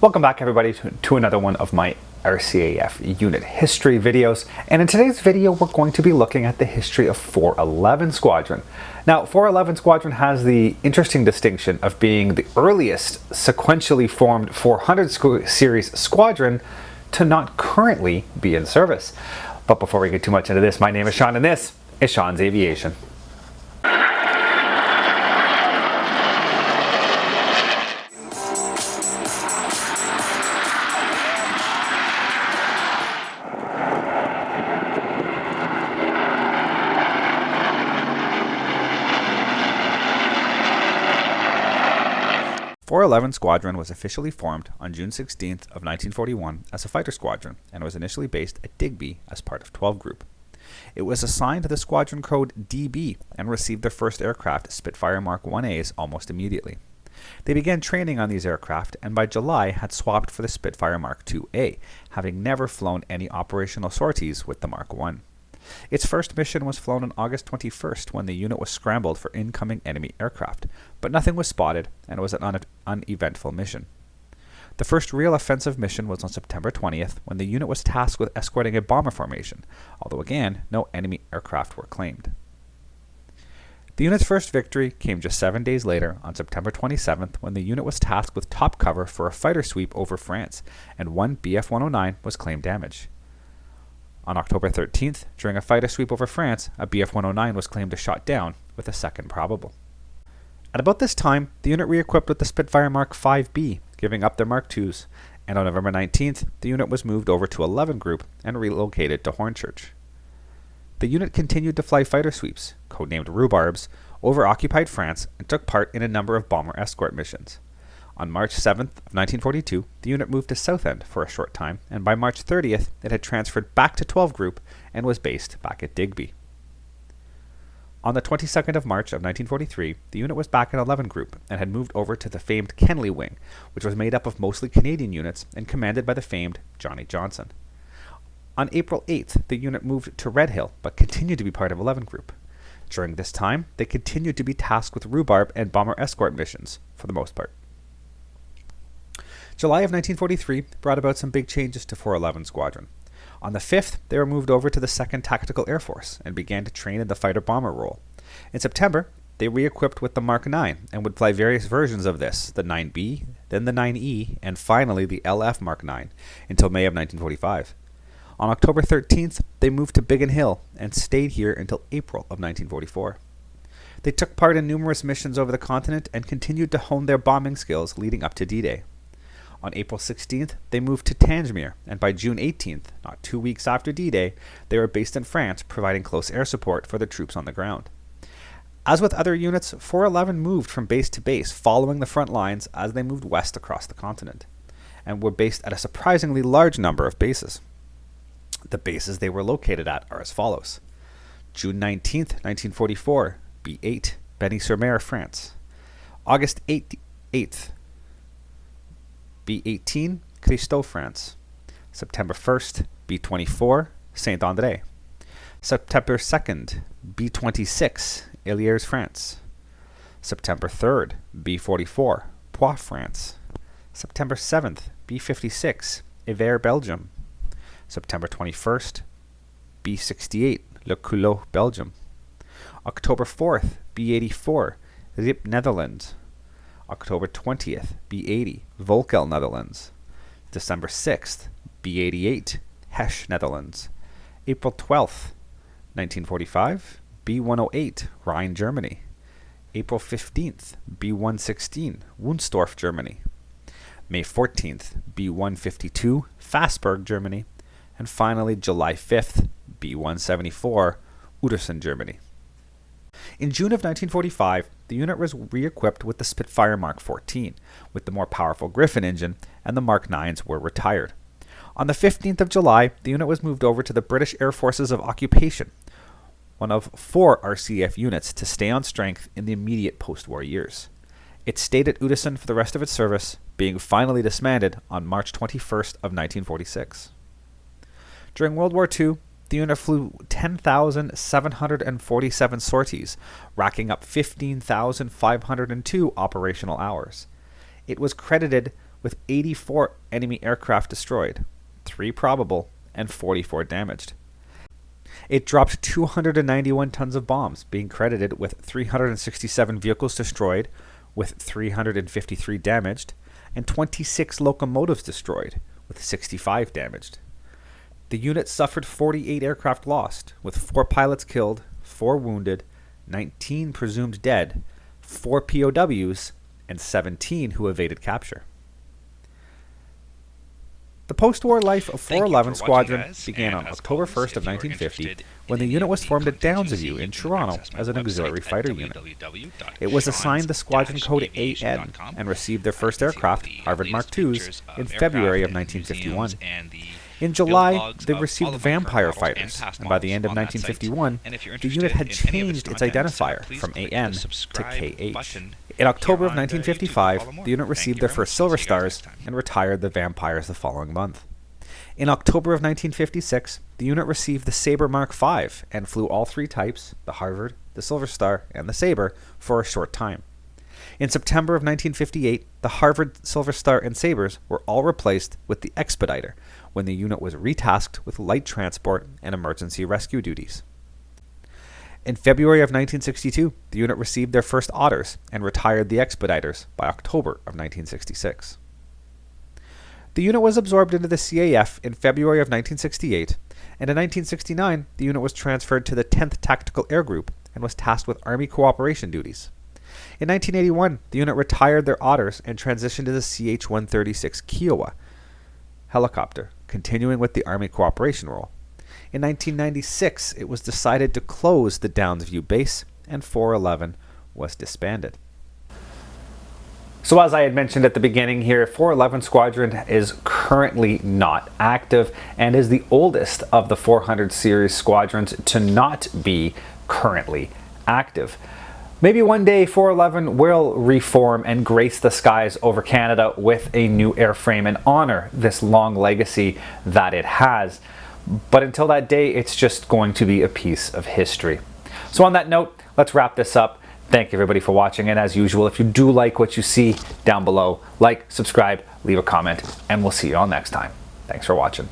Welcome back everybody to another one of my RCAF unit history videos, and in today's video we're going to be looking at the history of 411 Squadron. Now 411 Squadron has the interesting distinction of being the earliest sequentially formed 400 series squadron to not currently be in service. But before we get too much into this, my name is Sean and this is Sean's Aviation. 411 Squadron was officially formed on June 16th of 1941 as a fighter squadron and was initially based at Digby as part of 12 Group. It was assigned the squadron code DB and received their first aircraft, Spitfire Mark 1As, almost immediately. They began training on these aircraft and by July had swapped for the Spitfire Mark 2A, having never flown any operational sorties with the Mark 1. Its first mission was flown on August 21st when the unit was scrambled for incoming enemy aircraft, but nothing was spotted and it was an uneventful mission. The first real offensive mission was on September 20th when the unit was tasked with escorting a bomber formation, although again, no enemy aircraft were claimed. The unit's first victory came just 7 days later on September 27th when the unit was tasked with top cover for a fighter sweep over France, and one Bf-109 was claimed damage. On October 13th, during a fighter sweep over France, a Bf-109 was claimed as shot down, with a second probable. At about this time, the unit re-equipped with the Spitfire Mark 5B, giving up their Mark IIs, and on November 19th, the unit was moved over to 11 Group and relocated to Hornchurch. The unit continued to fly fighter sweeps, codenamed Rhubarbs, over occupied France and took part in a number of bomber escort missions. On March 7th of 1942, the unit moved to Southend for a short time, and by March 30th, it had transferred back to 12 Group and was based back at Digby. On the 22nd of March of 1943, the unit was back in 11 Group and had moved over to the famed Kenley Wing, which was made up of mostly Canadian units and commanded by the famed Johnny Johnson. On April 8th, the unit moved to Red Hill, but continued to be part of 11 Group. During this time, they continued to be tasked with rhubarb and bomber escort missions, for the most part. July of 1943 brought about some big changes to 411 Squadron. On the 5th, they were moved over to the 2nd Tactical Air Force and began to train in the fighter-bomber role. In September, they re-equipped with the Mark IX and would fly various versions of this, the 9B, then the 9E, and finally the LF Mark IX, until May of 1945. On October 13th, they moved to Biggin Hill and stayed here until April of 1944. They took part in numerous missions over the continent and continued to hone their bombing skills leading up to D-Day. On April 16th, they moved to Tangier, and by June 18th, not 2 weeks after D-Day, they were based in France, providing close air support for the troops on the ground. As with other units, 411 moved from base to base, following the front lines as they moved west across the continent, and were based at a surprisingly large number of bases. The bases they were located at are as follows. June 19th, 1944, B8, Benny-sur-Mer, France. August 8th, B18, Christaux, France. September 1st, B24, Saint-André. September 2nd, B26, Iliers, France. September 3rd, B44, Poix, France. September 7th, B56, Evere, Belgium. September 21st, B68, Le Culot, Belgium. October 4th, B84, Rip, Netherlands. October 20th, B80, Volkel, Netherlands. December 6th, B88, Hesch, Netherlands. April 12th, 1945, B108, Rhine, Germany. April 15th, B116, Wunstorf, Germany. May 14th, B152, Fassberg, Germany. And finally, July 5th, B174, Udersen, Germany. In June of 1945, the unit was re-equipped with the Spitfire Mark 14, with the more powerful Griffin engine, and the Mark 9s were retired. On the 15th of July, the unit was moved over to the British Air Forces of Occupation, one of 4 RCAF units to stay on strength in the immediate post-war years. It stayed at Udersen for the rest of its service, being finally disbanded on March 21st of 1946. During World War II, the unit flew 10,747 sorties, racking up 15,502 operational hours. It was credited with 84 enemy aircraft destroyed, 3 probable, and 44 damaged. It dropped 291 tons of bombs, being credited with 367 vehicles destroyed, with 353 damaged, and 26 locomotives destroyed, with 65 damaged. The unit suffered 48 aircraft lost, with 4 pilots killed, 4 wounded, 19 presumed dead, 4 POWs, and 17 who evaded capture. The post-war life of 411 Squadron began on October 1st of 1950 when the unit was formed at Downsview in Toronto as an auxiliary fighter unit. It was assigned the Squadron code AN and received their first aircraft, Harvard Mark IIs, in February of 1951. In July, they received Vampire fighters, and by the end of 1951, the unit had changed its identifier from AN to KH. In October of 1955, the unit received their first Silver Stars and retired the Vampires the following month. In October of 1956, the unit received the Sabre Mark V and flew all 3 types, the Harvard, the Silver Star, and the Sabre, for a short time. In September of 1958, the Harvard, Silver Star, and Sabres were all replaced with the Expediter when the unit was retasked with light transport and emergency rescue duties. In February of 1962, the unit received their first Otters and retired the Expediters by October of 1966. The unit was absorbed into the CAF in February of 1968, and in 1969, the unit was transferred to the 10th Tactical Air Group and was tasked with Army cooperation duties. In 1981, the unit retired their Otters and transitioned to the CH-136 Kiowa helicopter, continuing with the Army cooperation role. In 1996, it was decided to close the Downsview base, and 411 was disbanded. So as I had mentioned at the beginning here, 411 Squadron is currently not active and is the oldest of the 400 series squadrons to not be currently active. Maybe one day 411 will reform and grace the skies over Canada with a new airframe and honor this long legacy that it has. But until that day, it's just going to be a piece of history. So on that note, let's wrap this up. Thank you everybody for watching, and as usual, if you do like what you see down below, like, subscribe, leave a comment, and we'll see you all next time. Thanks for watching.